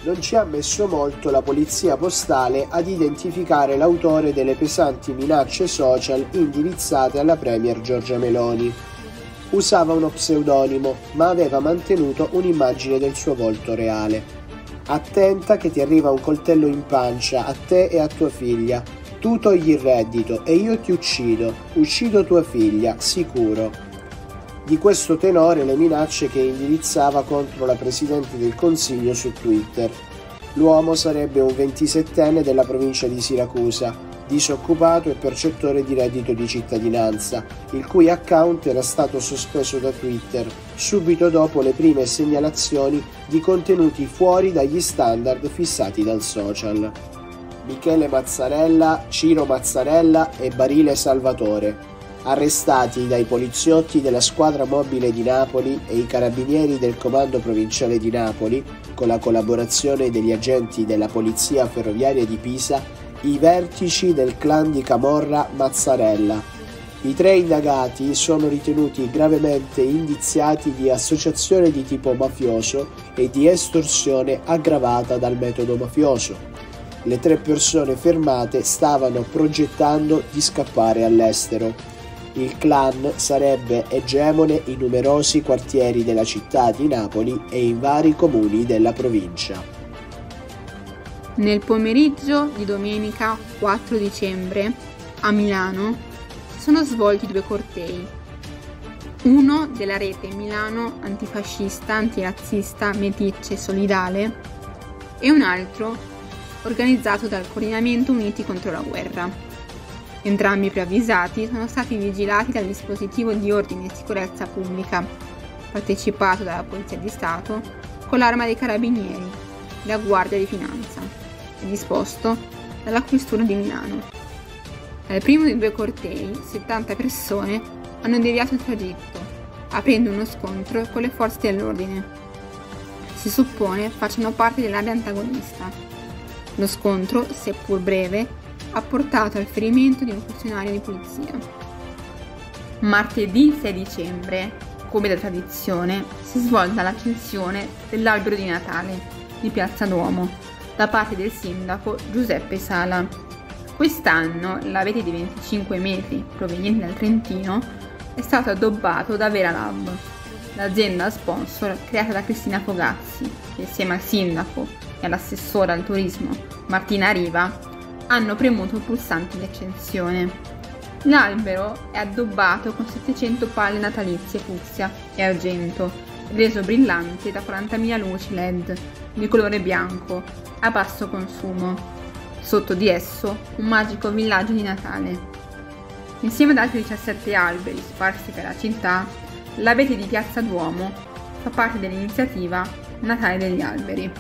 non ci ha messo molto la polizia postale ad identificare l'autore delle pesanti minacce social indirizzate alla premier Giorgia Meloni. Usava uno pseudonimo, ma aveva mantenuto un'immagine del suo volto reale. Attenta che ti arriva un coltello in pancia a te e a tua figlia. Tu togli il reddito e io ti uccido tua figlia, sicuro. Di questo tenore le minacce che indirizzava contro la Presidente del Consiglio su Twitter. L'uomo sarebbe un 27enne della provincia di Siracusa, disoccupato e percettore di reddito di cittadinanza, il cui account era stato sospeso da Twitter subito dopo le prime segnalazioni di contenuti fuori dagli standard fissati dal social. Michele Mazzarella, Ciro Mazzarella e Barile Salvatore, arrestati dai poliziotti della squadra mobile di Napoli e i carabinieri del comando provinciale di Napoli, con la collaborazione degli agenti della polizia ferroviaria di Pisa, i vertici del clan di Camorra Mazzarella. I 3 indagati sono ritenuti gravemente indiziati di associazione di tipo mafioso e di estorsione aggravata dal metodo mafioso. Le 3 persone fermate stavano progettando di scappare all'estero. Il clan sarebbe egemone in numerosi quartieri della città di Napoli e in vari comuni della provincia. Nel pomeriggio di domenica 4 dicembre a Milano si sono svolti 2 cortei. Uno della rete Milano antifascista, antirazzista, meticcia e solidale e un altro organizzato dal Coordinamento Uniti contro la Guerra. Entrambi i preavvisati sono stati vigilati dal dispositivo di ordine e sicurezza pubblica, partecipato dalla Polizia di Stato con l'Arma dei Carabinieri, la Guardia di Finanza, e disposto dalla Questura di Milano. Dal primo dei 2 cortei, 70 persone hanno deviato il tragitto, aprendo uno scontro con le forze dell'ordine. Si suppone facciano parte dell'area antagonista. Lo scontro, seppur breve, ha portato al ferimento di un funzionario di polizia. Martedì 6 dicembre, come da tradizione, si svolta l'accensione dell'albero di Natale di Piazza Duomo da parte del sindaco Giuseppe Sala. Quest'anno l'abete di 25 metri proveniente dal Trentino è stato addobbato da Vera Lab, l'azienda sponsor creata da Cristina Fogazzi, che insieme al sindaco e all'assessore al turismo Martina Riva hanno premuto il pulsante di accensione. L'albero è addobbato con 700 palle natalizie fucsia e argento, reso brillante da 40.000 luci LED di colore bianco a basso consumo. Sotto di esso un magico villaggio di Natale. Insieme ad altri 17 alberi sparsi per la città, l'abete di Piazza Duomo fa parte dell'iniziativa Natale degli alberi.